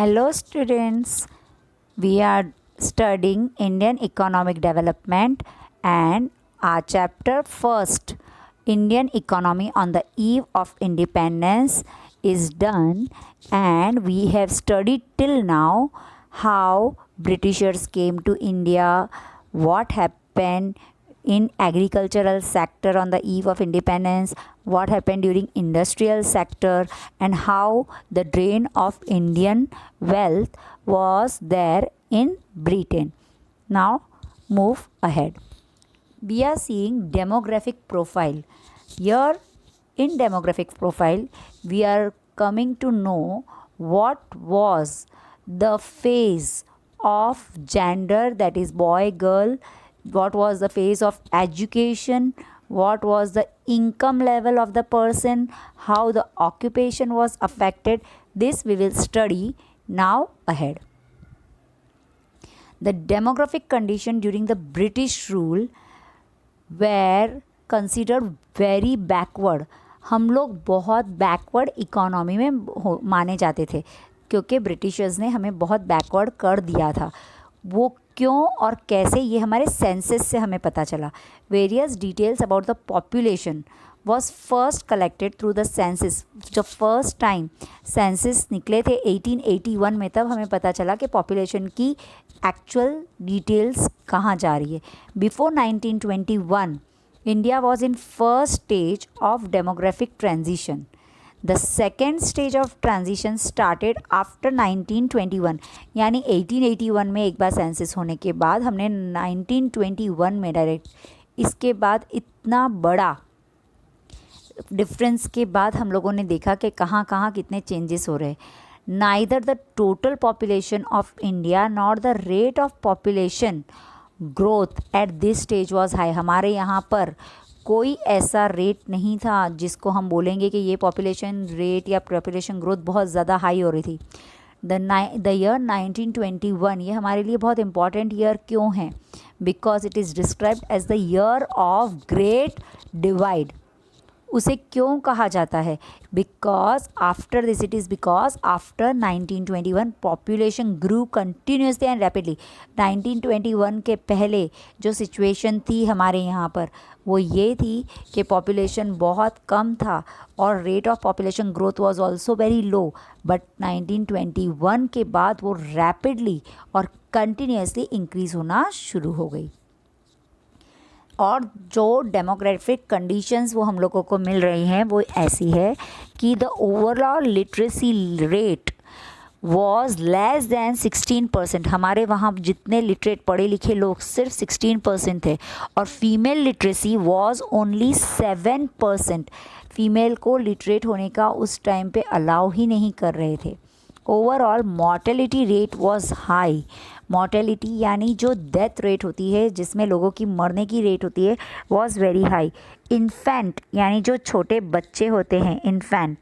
Hello, students. We are studying Indian economic development and our chapter first, Indian economy on the eve of independence, is done, and we have studied till now how Britishers came to India, what happened in agricultural sector on the eve of independence, what happened during industrial sector, and how the drain of Indian wealth was there in Britain. Now move ahead. We are seeing demographic profile. Here in demographic profile we are coming to know what was the phase of gender, that is boy girl, what was the phase of education, what was the income level of the person, how the occupation was affected. This we will study now ahead. The demographic condition during the British rule were considered very backward. हम लोग बहुत backward economy में माने जाते थे क्योंकि Britishers ने हमें बहुत बैकवर्ड कर दिया था. वो क्यों और कैसे, ये हमारे सेंसस से हमें पता चला. Various details about the population was first collected through the census. जब फर्स्ट टाइम सेंसस निकले थे 1881 में, तब हमें पता चला कि पॉपुलेशन की एक्चुअल डिटेल्स कहाँ जा रही है. Before 1921 India was in first stage of demographic transition. The second stage of transition started after 1921. यानी 1881 में एक बार सेंसस होने के बाद हमने 1921 में डायरेक्ट, इसके बाद इतना बड़ा डिफरेंस के बाद हम लोगों ने देखा कि कहाँ कहाँ कितने चेंजेस हो रहे हैं. Neither the total population of India nor the rate of population growth at this stage was high. हमारे यहाँ पर कोई ऐसा रेट नहीं था जिसको हम बोलेंगे कि ये पॉपुलेशन रेट या पॉपुलेशन ग्रोथ बहुत ज़्यादा हाई हो रही थी. द ईयर 1921 ये हमारे लिए बहुत इंपॉर्टेंट ईयर क्यों है? Because it is described as the year of great divide. उसे क्यों कहा जाता है? Because after this, it is because after 1921 population grew continuously and rapidly. 1921 के पहले जो सिचुएशन थी हमारे यहाँ पर वो ये थी कि पॉपुलेशन बहुत कम था और rate of population growth was also very low. But 1921 के बाद वो रैपिडली और कंटिन्यूसली इंक्रीज़ होना शुरू हो गई. और जो डेमोग्राफिक कंडीशंस वो हम लोगों को मिल रही हैं वो ऐसी है कि the overall literacy rate was less than 16%. हमारे वहाँ जितने लिटरेट पढ़े लिखे लोग सिर्फ 16% थे और female literacy was only 7%. Female को लिटरेट होने का उस टाइम पे अलाउ ही नहीं कर रहे थे. Overall mortality rate was high. Mortality यानी जो डेथ रेट होती है, जिसमें लोगों की मरने की रेट होती है, वॉज वेरी हाई. इन्फेंट यानी जो छोटे बच्चे होते हैं, इन्फेंट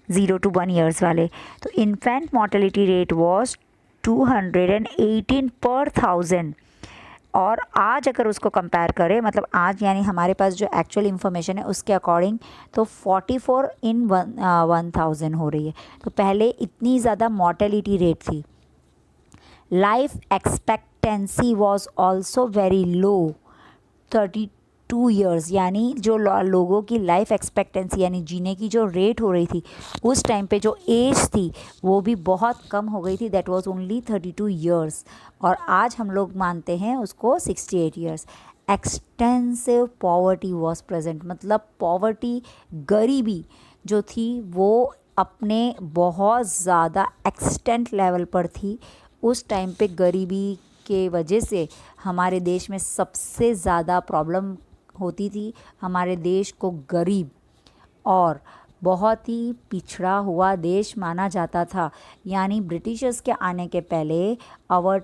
0 to 1 years वाले, तो infant mortality rate was 218 per 1000. और आज अगर उसको कंपेयर करें, मतलब आज यानी हमारे पास जो एक्चुअल इन्फॉर्मेशन है उसके अकॉर्डिंग, तो 44 in 1000 हो रही है. तो पहले इतनी ज़्यादा मॉर्टेलिटी रेट थी. Life expectancy was also very low, 32 years. यानी जो लोगों की लाइफ एक्सपेक्टेंसी यानी जीने की जो रेट हो रही थी उस टाइम पे, जो एज थी वो भी बहुत कम हो गई थी. दैट वाज ओनली 32 years और आज हम लोग मानते हैं उसको 68 years. Extensive poverty was present. मतलब पॉवर्टी, गरीबी जो थी वो अपने बहुत ज़्यादा एक्सटेंट लेवल पर थी. उस टाइम पे गरीबी के वजह से हमारे देश में सबसे ज़्यादा प्रॉब्लम होती थी. हमारे देश को गरीब और बहुत ही पिछड़ा हुआ देश माना जाता था. यानी ब्रिटिशर्स के आने के पहले our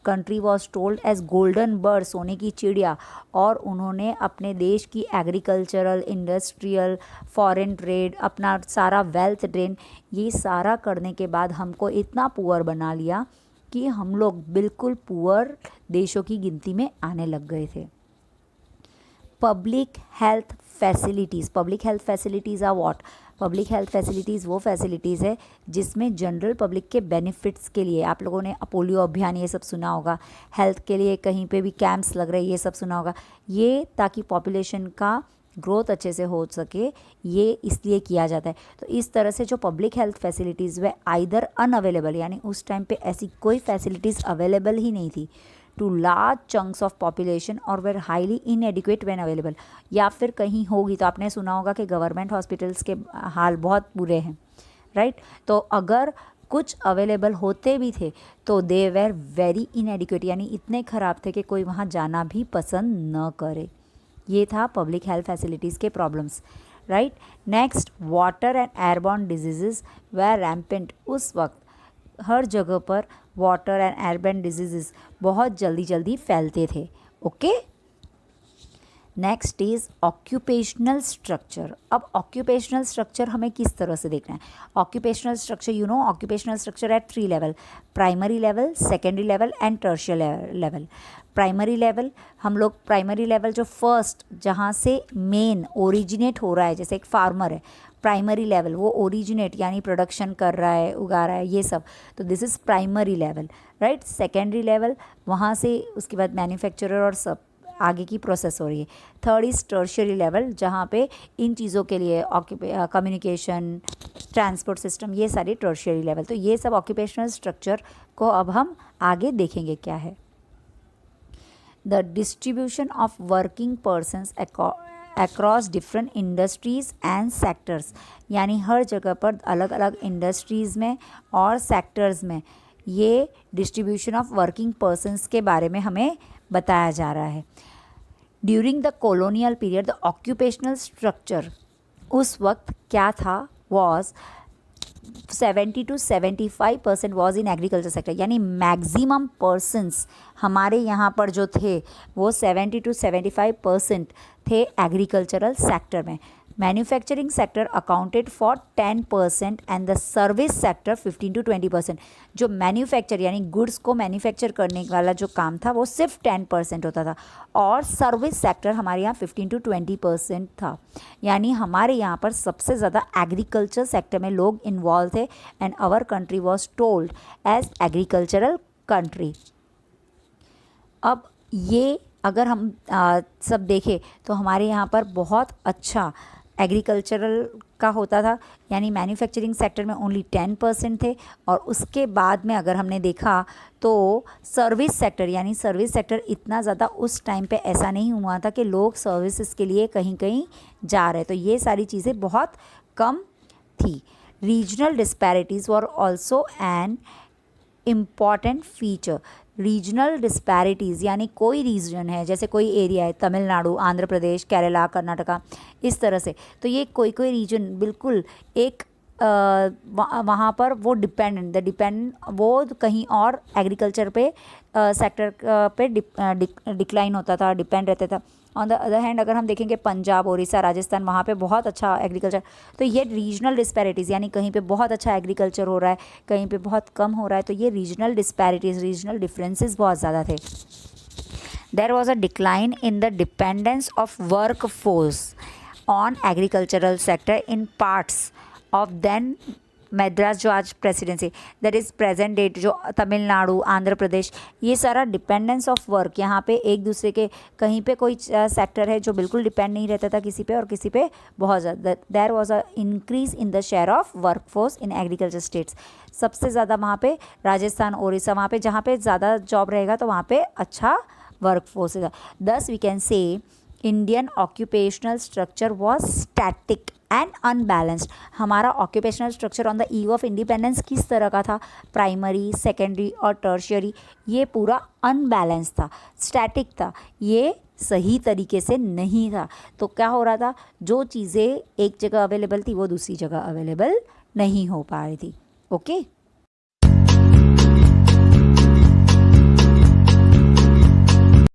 country was told as golden bird, सोने की चिड़िया. और उन्होंने अपने देश की एग्रीकल्चरल, इंडस्ट्रियल, फॉरेन ट्रेड, अपना सारा वेल्थ ड्रेन, ये सारा करने के बाद हमको इतना पुअर बना लिया कि हम लोग बिल्कुल पुअर देशों की गिनती में आने लग गए थे. Public health facilities. Public health facilities are what? Public health facilities वो फैसिलिटीज़ है जिसमें जनरल पब्लिक के बेनिफिट्स के लिए, आप लोगों ने पोलियो अभियान ये सब सुना होगा, हेल्थ के लिए कहीं पे भी कैंप्स लग रहे ये सब सुना होगा, ये ताकि पॉपुलेशन का ग्रोथ अच्छे से हो सके, ये इसलिए किया जाता है। तो इस तरह से जो पब्लिक हेल्थ फैसिलिटीज़ वे आइदर अनअवेलेबल, यानी उस टाइम पे ऐसी कोई फैसिलिटीज़ अवेलेबल ही नहीं थी to large chunks of population और were highly inadequate when available, या फिर कहीं होगी तो आपने सुना होगा कि गवर्नमेंट हॉस्पिटल्स के हाल बहुत बुरे हैं, राइट। तो अगर कुछ अवेलेबल होते भी थे तो दे वेर वेरी इनएडिक्वेट, यानी इतने ख़राब थे कि कोई वहाँ जाना भी पसंद न करे। ये था पब्लिक हेल्थ फैसिलिटीज़ के problems, right. Next, water and airborne disease were rampant. उस वक्त हर जगह पर वाटर एंड एयरबॉर्न डिजीज़ बहुत जल्दी जल्दी फैलते थे। Okay, next is occupational structure. अब ऑक्यूपेशनल स्ट्रक्चर हमें किस तरह से देखना है? Occupational structure, you know, occupational structure eight 3 level, primary level, secondary level and tertiary level. Primary level, हम लोग प्राइमरी लेवल जो फर्स्ट जहाँ से मेन ओरिजिनेट हो रहा है, जैसे एक फार्मर है, प्राइमरी लेवल वो ओरिजिनेट यानी प्रोडक्शन कर रहा है, उगा रहा है, ये सब, तो this is primary level, right. Secondary level, वहाँ से उसके बाद मैन्युफैक्चरर और सब आगे की प्रोसेस हो रही है। थर्ड इज़ टर्शियरी लेवल, जहाँ पे इन चीज़ों के लिए कम्युनिकेशन, ट्रांसपोर्ट सिस्टम, ये सारे टर्शियरी लेवल। तो ये सब ऑक्यूपेशनल स्ट्रक्चर को अब हम आगे देखेंगे क्या है। The distribution of working persons across different industries and sectors, यानी हर जगह पर अलग अलग इंडस्ट्रीज़ में और सेक्टर्स में ये डिस्ट्रीब्यूशन ऑफ वर्किंग पर्सनस के बारे में हमें बताया जा रहा है। During the colonial period the occupational structure उस वक्त क्या था, was 70 to 75% was in agriculture sector, यानी मैक्सिमम पर्सनस हमारे यहाँ पर जो थे वो 70 to 75% थे एग्रीकल्चरल सेक्टर में। Manufacturing sector accounted for 10% and the service sector 15 to 20%। जो मैन्युफैक्चर यानी गुड्स को मैन्युफैक्चर करने वाला जो काम था वो सिर्फ 10% होता था, और सर्विस सेक्टर हमारे यहाँ 15 to 20% था। यानी हमारे यहाँ पर सबसे ज़्यादा एग्रीकल्चर सेक्टर में लोग इन्वॉल्व थे, and our country was told as agricultural country. अब ये अगर हम सब देखें तो हमारे यहाँ पर बहुत अच्छा एग्रीकल्चरल का होता था, यानी मैन्युफैक्चरिंग सेक्टर में ओनली 10% थे, और उसके बाद में अगर हमने देखा तो सर्विस सेक्टर, यानी सर्विस सेक्टर इतना ज़्यादा उस टाइम पे ऐसा नहीं हुआ था कि लोग सर्विसेज के लिए कहीं कहीं जा रहे, तो ये सारी चीज़ें बहुत कम थी। Regional disparities were also an important feature. Regional disparities यानी कोई रीजन है, जैसे कोई एरिया है, तमिलनाडु, आंध्र प्रदेश, केरला, कर्नाटका, इस तरह से, तो ये कोई कोई रीजन बिल्कुल एक वहाँ पर वो डिपेंडेंट वो कहीं और एग्रीकल्चर पे सेक्टर पे डिक्लाइन होता था, डिपेंड रहता था। ऑन द अदर हैंड अगर हम देखेंगे पंजाब, उड़ीसा, राजस्थान, वहाँ पे बहुत अच्छा एग्रीकल्चर, तो ये रीजनल डिस्पैरिटीज़ यानी कहीं पे बहुत अच्छा एग्रीकल्चर हो रहा है, कहीं पे बहुत कम हो रहा है, तो ये रीजनल डिस्पैरिटीज़, रीजनल डिफरेंसेस बहुत ज़्यादा थे। There was a decline in the dependence of work force on agricultural sector in parts of then Madras, जो आज presidency, that is present date, जो तमिलनाडु, आंध्र प्रदेश, ये सारा डिपेंडेंस ऑफ वर्क, यहाँ पे एक दूसरे के कहीं पे कोई सेक्टर है जो बिल्कुल डिपेंड नहीं रहता था किसी पे, और किसी पे बहुत ज़्यादा। There was a increase in the share of workforce in agriculture states. सबसे ज़्यादा वहाँ पे राजस्थान, उड़ीसा, वहाँ पे जहाँ पे ज़्यादा जॉब रहेगा तो वहाँ पे अच्छा वर्कफोर्स है। Thus we can say Indian occupational structure was static and unbalanced. हमारा occupational structure on the eve of independence किस तरह का था? प्राइमरी, सेकेंडरी और टर्शियरी, ये पूरा अनबैलेंस था, स्टैटिक था, ये सही तरीके से नहीं था। तो क्या हो रहा था, जो चीज़ें एक जगह अवेलेबल थी वो दूसरी जगह अवेलेबल नहीं हो पा रही थी। ओके।